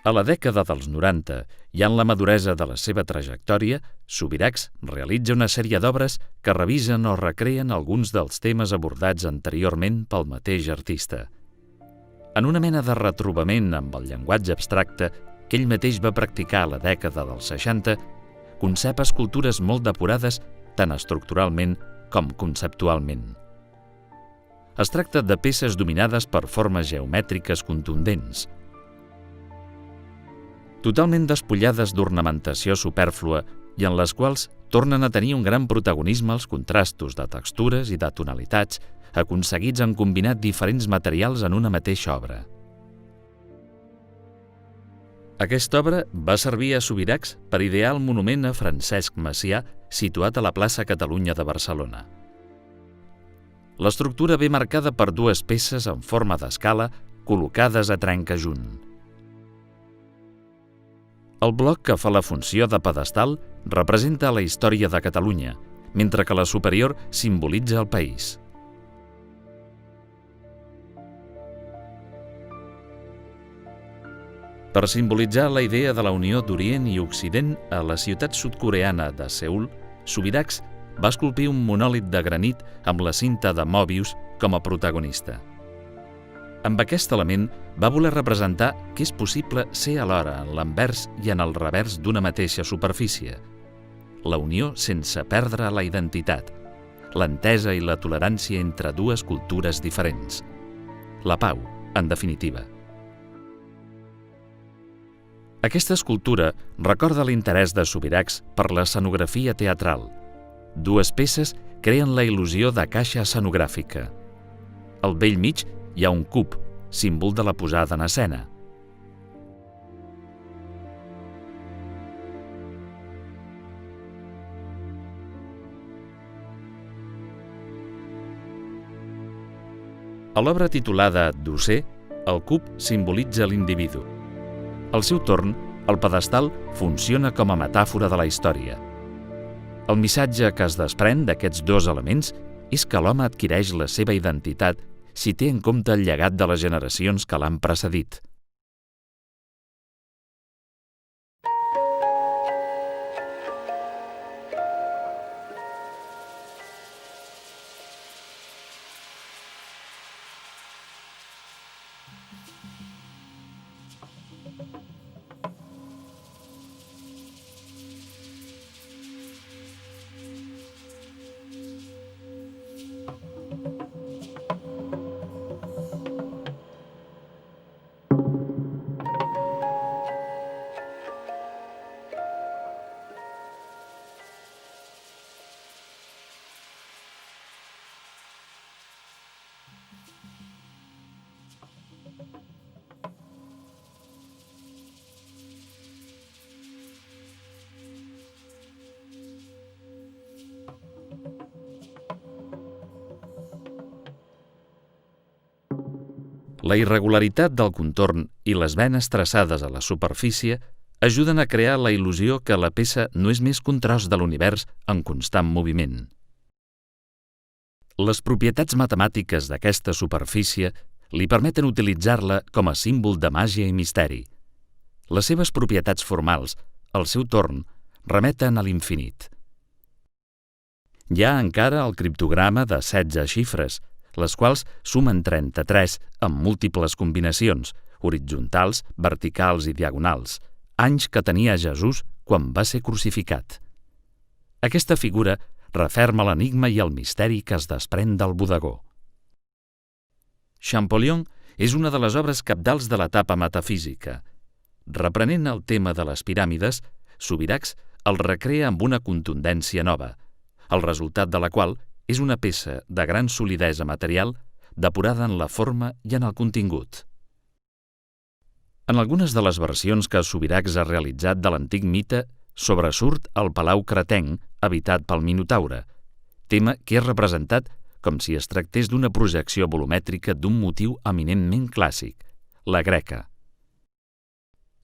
A la dècada dels 90, i en la maduresa de la seva trajectòria, Subirachs realitza una sèrie d'obres que revisen o recreen alguns dels temes abordats anteriorment pel mateix artista. En una mena de retrobament amb el llenguatge abstracte que ell mateix va practicar a la dècada dels 60, concep escultures molt depurades tant estructuralment com conceptualment. Es tracta de peces dominades per formes geomètriques contundents, totalment despullades d'ornamentació supèrflua i en les quals tornen a tenir un gran protagonisme els contrastos de textures i de tonalitats aconseguits en combinar diferents materials en una mateixa obra. Aquesta obra va servir a Subirachs per idear el monument a Francesc Macià situat a la plaça Catalunya de Barcelona. L'estructura ve marcada per dues peces en forma d'escala col·locades a trencajunt. El bloc que fa la funció de pedestal representa la història de Catalunya, mentre que la superior simbolitza el país. Per simbolitzar la idea de la unió d'Orient i Occident a la ciutat sud-coreana de Seül, Subirachs va esculpir un monòlit de granit amb la cinta de Mòbius com a protagonista. Amb aquest element va voler representar que és possible ser alhora en l'anvers i en el revers d'una mateixa superfície, la unió sense perdre la identitat, l'entesa i la tolerància entre dues cultures diferents. La pau, en definitiva. Aquesta escultura recorda l'interès de Subirachs per l'escenografia teatral. Dues peces creen la il·lusió de caixa escenogràfica. Al bell mig hi ha un cub, símbol de la posada en escena. A l'obra titulada Dosser, el cub simbolitza l'individu. Al seu torn, el pedestal funciona com a metàfora de la història. El missatge que es desprèn d'aquests dos elements és que l'home adquireix la seva identitat si té en compte el llegat de les generacions que l'han precedit. La irregularitat del contorn i les venes traçades a la superfície ajuden a crear la il·lusió que la peça no és més que un tros de l'univers en constant moviment. Les propietats matemàtiques d'aquesta superfície li permeten utilitzar-la com a símbol de màgia i misteri. Les seves propietats formals, al seu torn, remeten a l'infinit. Hi ha encara el criptograma de 16 xifres, les quals sumen 33 amb múltiples combinacions, horitzontals, verticals i diagonals, anys que tenia Jesús quan va ser crucificat. Aquesta figura referma l'enigma i el misteri que es desprèn del bodegó. Champollion és una de les obres cabdals de l'etapa metafísica. Reprenent el tema de les piràmides, Subirachs el recrea amb una contundència nova, el resultat de la qual és una peça de gran solidesa material depurada en la forma i en el contingut. En algunes de les versions que Subirachs ha realitzat de l'antic mite sobresurt el palau cretenc habitat pel Minotaure, tema que és representat com si es tractés d'una projecció volumètrica d'un motiu eminentment clàssic, la greca.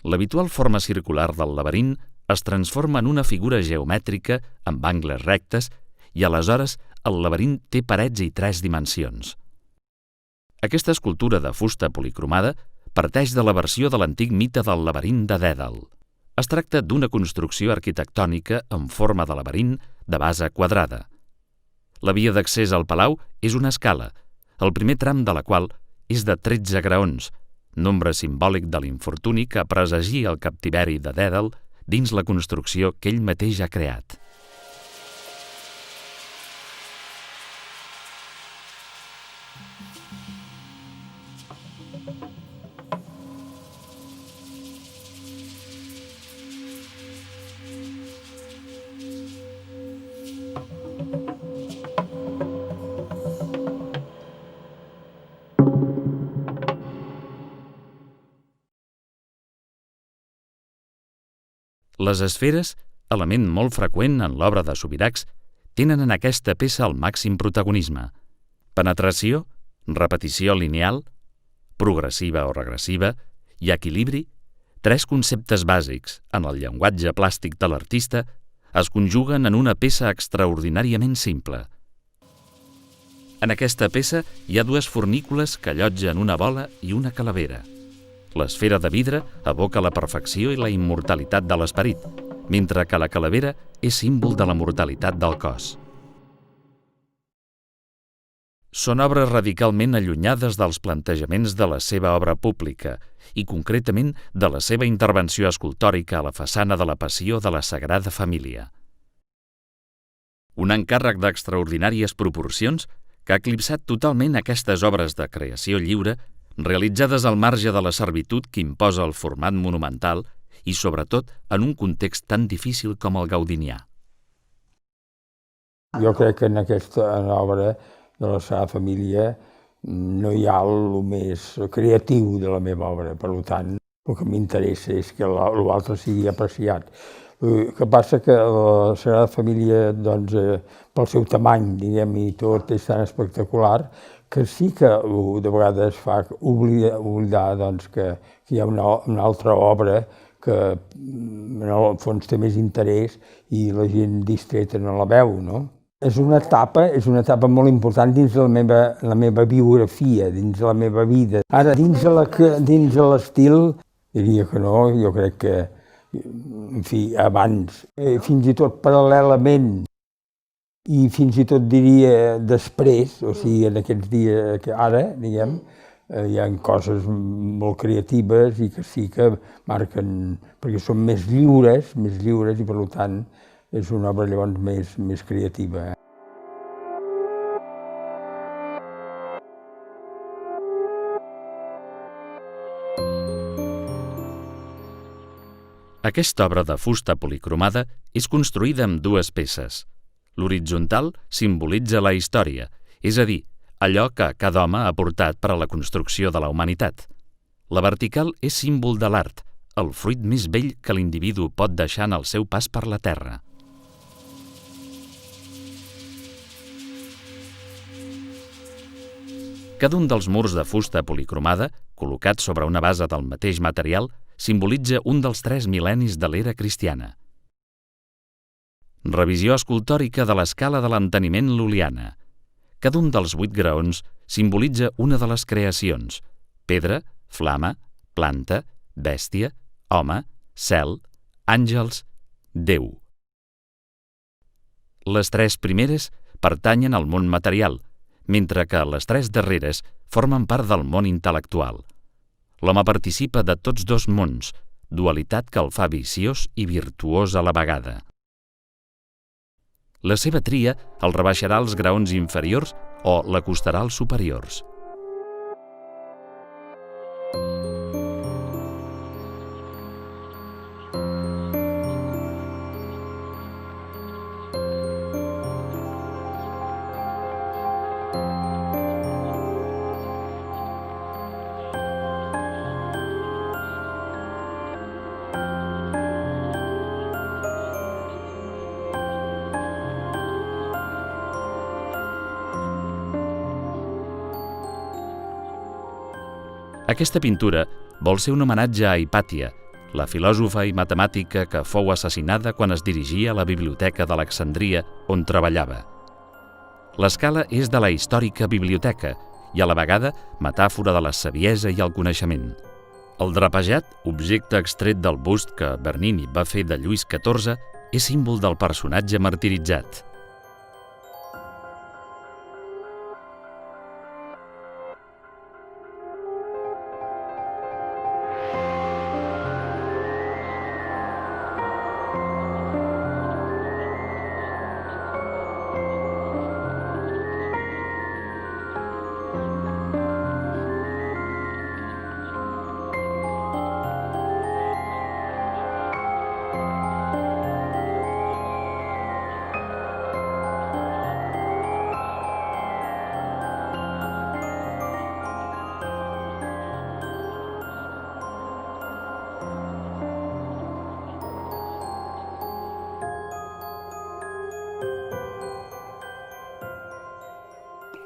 L'habitual forma circular del laberint es transforma en una figura geomètrica amb angles rectes i aleshores el laberint té parets i 3 dimensions. Aquesta escultura de fusta policromada parteix de la versió de l'antic mite del laberint de Dèdal. Es tracta d'una construcció arquitectònica en forma de laberint de base quadrada. La via d'accés al palau és una escala, el primer tram de la qual és de 13 graons, nombre simbòlic de l'infortuni que presagia el captiveri de Dèdal dins la construcció que ell mateix ha creat. Les esferes, element molt freqüent en l'obra de Subirachs, tenen en aquesta peça el màxim protagonisme. Penetració, repetició lineal, progressiva o regressiva i equilibri, tres conceptes bàsics en el llenguatge plàstic de l'artista, es conjuguen en una peça extraordinàriament simple. En aquesta peça hi ha dues fornícules que allotgen una bola i una calavera. L'esfera de vidre evoca la perfecció i la immortalitat de l'esperit, mentre que la calavera és símbol de la mortalitat del cos. Són obres radicalment allunyades dels plantejaments de la seva obra pública i, concretament, de la seva intervenció escultòrica a la façana de la Passió de la Sagrada Família. Un encàrrec d'extraordinàries proporcions que ha eclipsat totalment aquestes obres de creació lliure realitzades al marge de la servitud que imposa el format monumental i, sobretot, en un context tan difícil com el gaudinià. Jo crec que en aquesta obra de la Sagrada Família no hi ha el més creatiu de la meva obra, per tant, el que m'interessa és que l'altre sigui apreciat. El que passa que la Sagrada Família, doncs, pel seu tamany, diguem, i tot és tan espectacular, que sí que de vegades fa oblidar doncs, que hi ha una altra obra que en el fons té més interès i la gent distreta no la veu, no? És una etapa molt important dins la meva biografia, dins la meva vida. Ara, dins de l'estil, diria que no, jo crec que, en fi, abans, fins i tot paral·lelament, i fins i tot diria després, o sigui, en aquests dies que ara, diguem, hi ha coses molt creatives i que sí que marquen, perquè són més lliures i per tant és una obra llavors més creativa. Aquesta obra de fusta policromada és construïda amb dues peces. L'horitzontal simbolitza la història, és a dir, allò que cada home ha aportat per a la construcció de la humanitat. La vertical és símbol de l'art, el fruit més bell que l'individu pot deixar en el seu pas per la terra. Cada un dels murs de fusta policromada, col·locats sobre una base del mateix material, simbolitza un dels 3 mil·lennis de l'era cristiana. Revisió escultòrica de l'escala de l'enteniment lul·liana. Cada un dels 8 graons simbolitza una de les creacions: pedra, flama, planta, bèstia, home, cel, àngels, Déu. Les 3 primeres pertanyen al món material, mentre que les 3 darreres formen part del món intel·lectual. L'home participa de tots dos mons, dualitat que el fa viciós i virtuós a la vegada. La seva tria el rebaixarà als graons inferiors o l'acostarà als superiors. Aquesta pintura vol ser un homenatge a Hipàtia, la filòsofa i matemàtica que fou assassinada quan es dirigia a la biblioteca d'Alexandria on treballava. L'escala és de la històrica biblioteca i a la vegada metàfora de la saviesa i el coneixement. El drapejat, objecte extret del bust que Bernini va fer de Lluís XIV, és símbol del personatge martiritzat.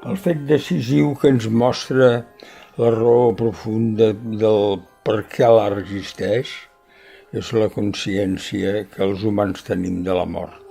El fet decisiu que ens mostra la raó profunda del per què l'art existeix és la consciència que els humans tenim de la mort.